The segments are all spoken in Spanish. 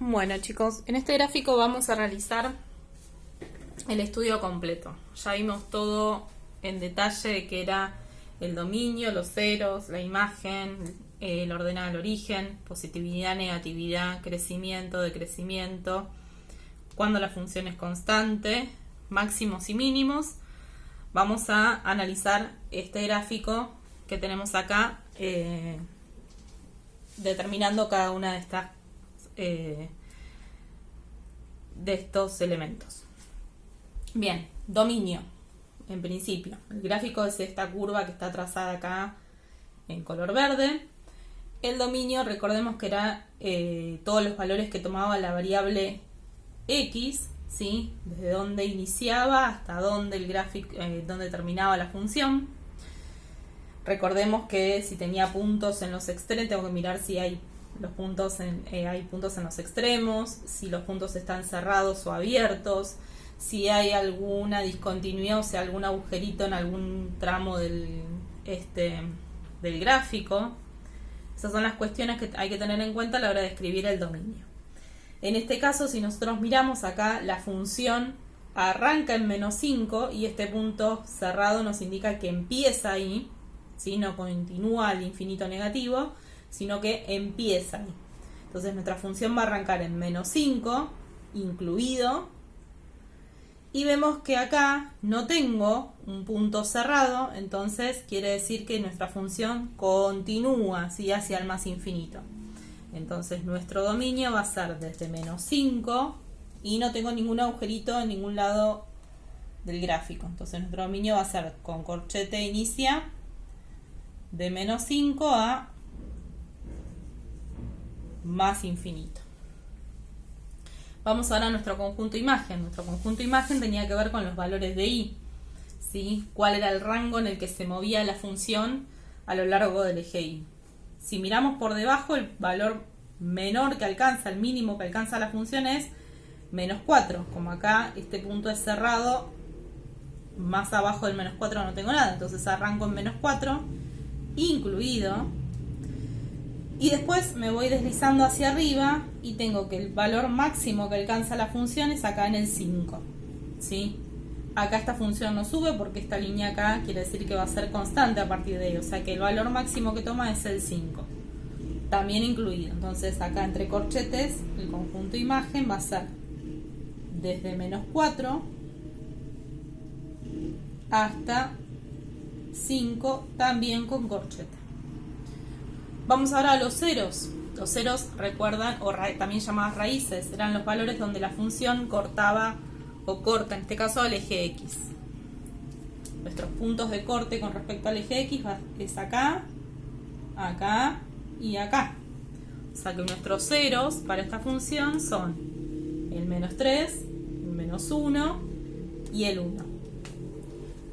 Bueno, chicos, en este gráfico vamos a realizar el estudio completo. Ya vimos todo en detalle de qué era el dominio, los ceros, la imagen, el ordenado al origen, positividad, negatividad, crecimiento, decrecimiento, cuando la función es constante, máximos y mínimos. Vamos a analizar este gráfico que tenemos acá, determinando cada una de estos elementos. Bien, dominio, en principio. El gráfico es esta curva que está trazada acá en color verde. El dominio, recordemos que era todos los valores que tomaba la variable x, ¿sí? Desde donde iniciaba hasta donde el gráfico, donde terminaba la función. Recordemos que si tenía puntos en los extremos, tengo que mirar si hay puntos en los extremos, si los puntos están cerrados o abiertos, si hay alguna discontinuidad, o sea, algún agujerito en algún tramo del gráfico. Esas son las cuestiones que hay que tener en cuenta a la hora de escribir el dominio. En este caso, si nosotros miramos acá, la función arranca en -5 y este punto cerrado nos indica que empieza ahí, ¿sí? No continúa al infinito negativo, sino que empieza ahí. Entonces nuestra función va a arrancar en -5, incluido, y vemos que acá no tengo un punto cerrado, entonces quiere decir que nuestra función continúa, ¿sí? Hacia el más infinito. Entonces nuestro dominio va a ser desde -5 y no tengo ningún agujerito en ningún lado del gráfico. Entonces nuestro dominio va a ser con corchete inicia de -5 a más infinito. Vamos ahora a nuestro conjunto imagen. Nuestro conjunto imagen tenía que ver con los valores de y, ¿sí? ¿Cuál era el rango en el que se movía la función a lo largo del eje y? Si miramos por debajo, el valor menor que alcanza, el mínimo que alcanza la función es -4. Como acá este punto es cerrado, más abajo del -4 no tengo nada, entonces arranco en -4, incluido. Y después me voy deslizando hacia arriba y tengo que el valor máximo que alcanza la función es acá en el 5, ¿sí? Acá esta función no sube porque esta línea acá quiere decir que va a ser constante a partir de ahí. O sea que el valor máximo que toma es el 5. También incluido. Entonces acá entre corchetes el conjunto imagen va a ser desde -4 hasta 5, también con corchete. Vamos ahora a los ceros. Los ceros, recuerdan, o también llamadas raíces, eran los valores donde la función cortaba o corta, en este caso al eje X. Nuestros puntos de corte con respecto al eje X es acá, acá y acá. O sea que nuestros ceros para esta función son el -3, el -1 y el 1.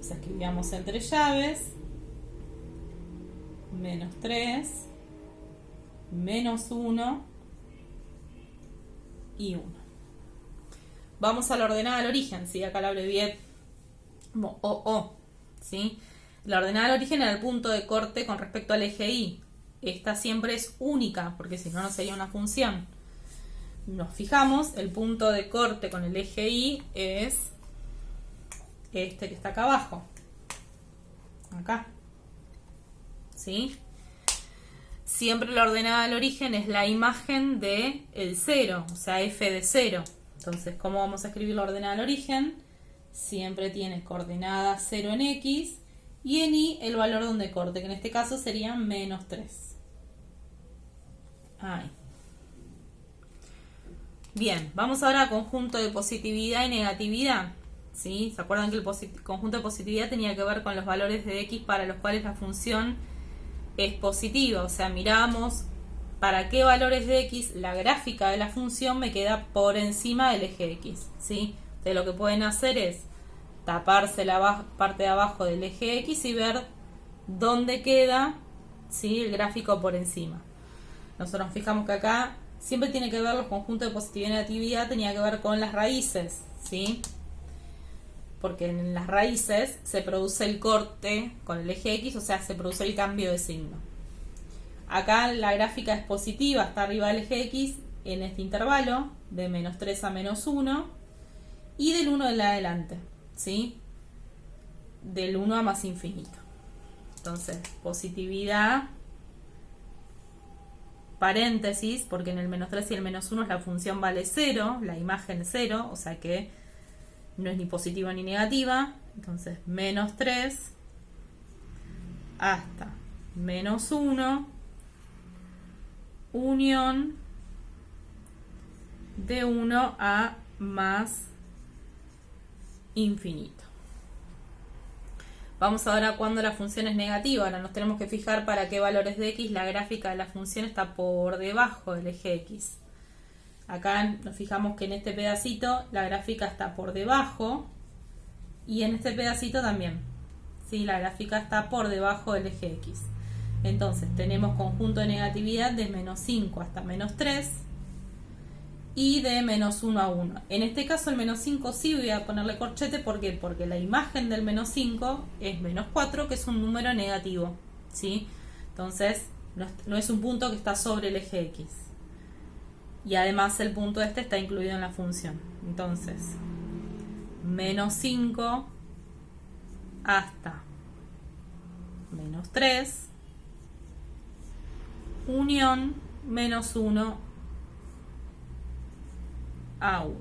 O sea, escribíamos entre llaves -3, -1 y 1. Vamos a la ordenada al origen, ¿sí? Acá la abrevié como OO, ¿sí? La ordenada al origen era el punto de corte con respecto al eje Y. Esta siempre es única, porque si no, no sería una función. Nos fijamos, el punto de corte con el eje Y es este que está acá abajo. Acá. ¿Sí? Siempre la ordenada al origen es la imagen de el 0, o sea, f de 0. Entonces, ¿cómo vamos a escribir la ordenada al origen? Siempre tiene coordenada 0 en X y en Y el valor donde corte, que en este caso sería -3. Ahí. Bien, vamos ahora a conjunto de positividad y negatividad. ¿Sí? ¿Se acuerdan que el conjunto de positividad tenía que ver con los valores de X para los cuales la función es positiva? O sea, miramos para qué valores de X la gráfica de la función me queda por encima del eje X, ¿sí? Entonces lo que pueden hacer es taparse la parte de abajo del eje X y ver dónde queda, ¿sí? El gráfico por encima. Nosotros nos fijamos que acá siempre tiene que ver los conjuntos de positividad y negatividad, tenía que ver con las raíces, ¿sí? Porque en las raíces se produce el corte con el eje X, o sea, se produce el cambio de signo. Acá la gráfica es positiva, está arriba del eje X, en este intervalo, de menos 3 a menos 1, y del 1 en adelante, ¿sí? Del 1 a más infinito. Entonces, positividad, paréntesis, porque en el menos 3 y el menos 1 la función vale 0, la imagen 0, o sea que no es ni positiva ni negativa. Entonces, menos 3 hasta menos 1, unión de 1 a más infinito. Vamos ahora cuando la función es negativa. Ahora nos tenemos que fijar para qué valores de x la gráfica de la función está por debajo del eje x. Acá nos fijamos que en este pedacito la gráfica está por debajo y en este pedacito también. ¿Sí? La gráfica está por debajo del eje x. Entonces tenemos conjunto de negatividad de menos 5 hasta menos 3 y de menos 1 a 1. En este caso el menos 5 sí voy a ponerle corchete. ¿Por qué? Porque la imagen del menos 5 es menos 4, que es un número negativo, ¿sí? Entonces no es un punto que está sobre el eje x. Y además el punto este está incluido en la función. Entonces, menos 5 hasta menos 3, unión menos 1 a 1.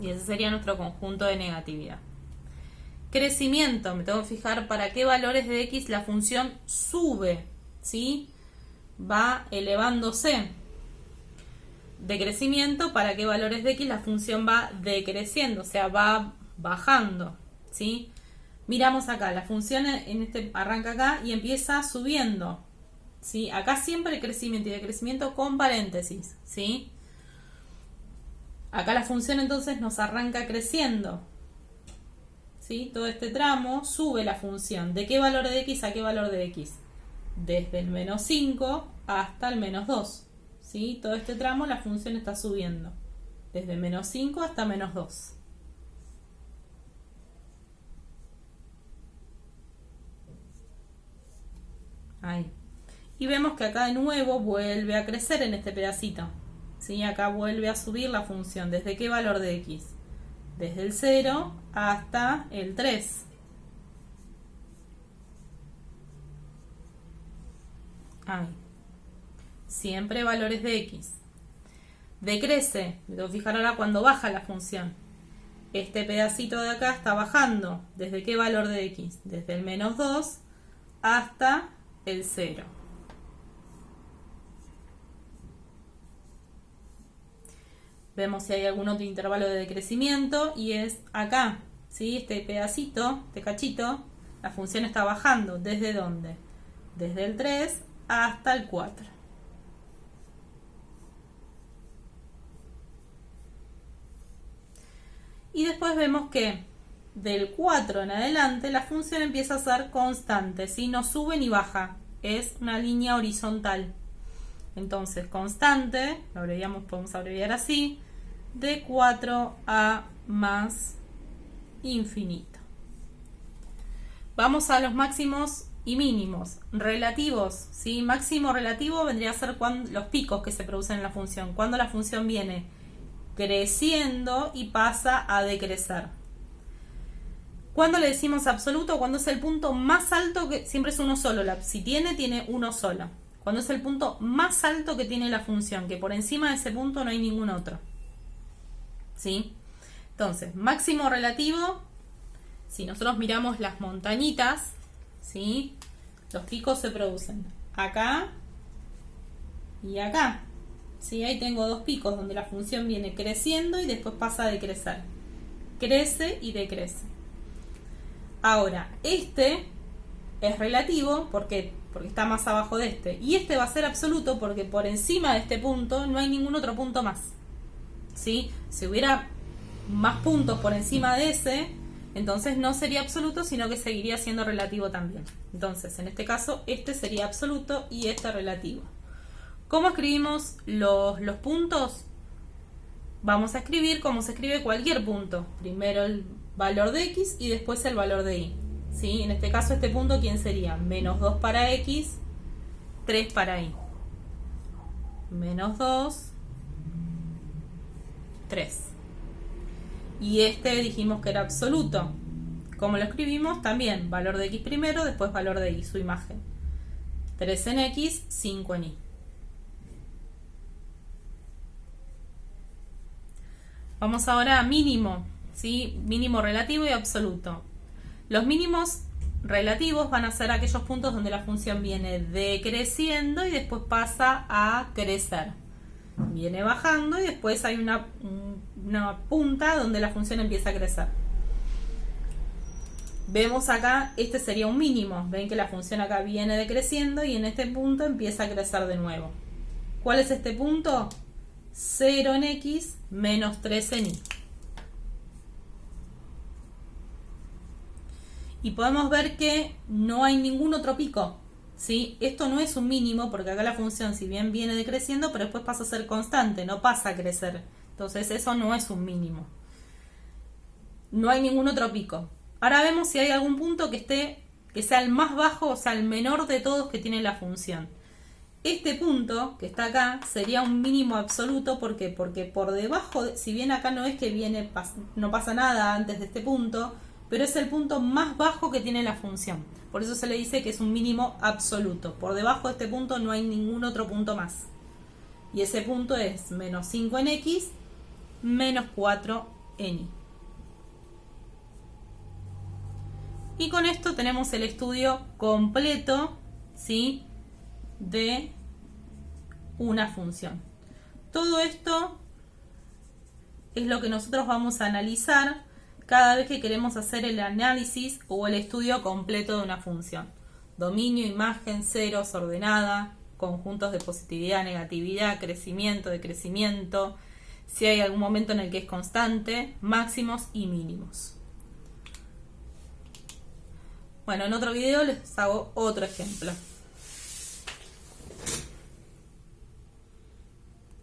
Y ese sería nuestro conjunto de negatividad. Crecimiento, me tengo que fijar para qué valores de x la función sube, ¿sí? Va elevándose. Decrecimiento, para qué valores de x la función va decreciendo, o sea, va bajando, ¿sí? Miramos acá, la función en este arranca acá y empieza subiendo, ¿sí? Acá siempre crecimiento y decrecimiento con paréntesis, ¿sí? Acá la función entonces nos arranca creciendo, ¿sí? Todo este tramo sube la función. ¿De qué valor de x a qué valor de x? Desde el menos 5 hasta el menos 2, ¿sí? Todo este tramo la función está subiendo. Desde menos 5 hasta menos 2. Ahí. Y vemos que acá de nuevo vuelve a crecer en este pedacito. ¿Sí? Acá vuelve a subir la función. ¿Desde qué valor de x? Desde el 0 hasta el 3. Ahí. Siempre valores de x. Decrece. Me tengo que fijar ahora cuando baja la función. Este pedacito de acá está bajando. ¿Desde qué valor de x? Desde el menos 2 hasta el 0. Vemos si hay algún otro intervalo de decrecimiento y es acá, ¿sí? Este pedacito, este cachito, la función está bajando. ¿Desde dónde? Desde el 3 hasta el 4. Y después vemos que del 4 en adelante la función empieza a ser constante, ¿sí? No sube ni baja, es una línea horizontal. Entonces, constante, lo abreviamos, podemos abreviar así, de 4 a más infinito. Vamos a los máximos y mínimos. Relativos, ¿sí? Máximo relativo vendría a ser los picos que se producen en la función, cuando la función viene creciendo y pasa a decrecer. Cuando le decimos absoluto, cuando es el punto más alto, que siempre es uno solo, si tiene uno solo. Cuando es el punto más alto que tiene la función, que por encima de ese punto no hay ningún otro. ¿Sí? Entonces, máximo relativo, si nosotros miramos las montañitas, ¿sí? Los picos se producen acá y acá. ¿Sí? Ahí tengo dos picos donde la función viene creciendo y después pasa a decrecer. Crece y decrece. Ahora, este es relativo porque está más abajo de este. Y este va a ser absoluto porque por encima de este punto no hay ningún otro punto más. ¿Sí? Si hubiera más puntos por encima de ese, entonces no sería absoluto, sino que seguiría siendo relativo también. Entonces, en este caso, este sería absoluto y este relativo. ¿Cómo escribimos los puntos? Vamos a escribir como se escribe cualquier punto. Primero el valor de x y después el valor de y. ¿Sí? En este caso, este punto, ¿quién sería? Menos 2 para x, 3 para y. menos 2, 3. Y este dijimos que era absoluto. ¿Cómo lo escribimos? También valor de x primero, después valor de y, su imagen. 3 en x, 5 en y. Vamos ahora a mínimo, ¿sí? Mínimo relativo y absoluto. Los mínimos relativos van a ser aquellos puntos donde la función viene decreciendo y después pasa a crecer. Viene bajando y después hay una punta donde la función empieza a crecer. Vemos acá, este sería un mínimo. Ven que la función acá viene decreciendo y en este punto empieza a crecer de nuevo. ¿Cuál es este punto? 0 en x menos 3 en y. Y podemos ver que no hay ningún otro pico, ¿sí? Esto no es un mínimo porque acá la función si bien viene decreciendo, pero después pasa a ser constante, no pasa a crecer. Entonces eso no es un mínimo. No hay ningún otro pico. Ahora vemos si hay algún punto que sea el más bajo, o sea, el menor de todos que tiene la función. Este punto que está acá sería un mínimo absoluto. ¿Por qué? Porque por debajo, si bien acá no es que no pasa nada antes de este punto, pero es el punto más bajo que tiene la función. Por eso se le dice que es un mínimo absoluto. Por debajo de este punto no hay ningún otro punto más. Y ese punto es menos 5 en x, menos 4 en y. Y con esto tenemos el estudio completo, ¿sí?, de una función. Todo esto es lo que nosotros vamos a analizar cada vez que queremos hacer el análisis o el estudio completo de una función. Dominio, imagen, ceros, ordenada, conjuntos de positividad, negatividad, crecimiento, decrecimiento, si hay algún momento en el que es constante, máximos y mínimos. Bueno, en otro video les hago otro ejemplo.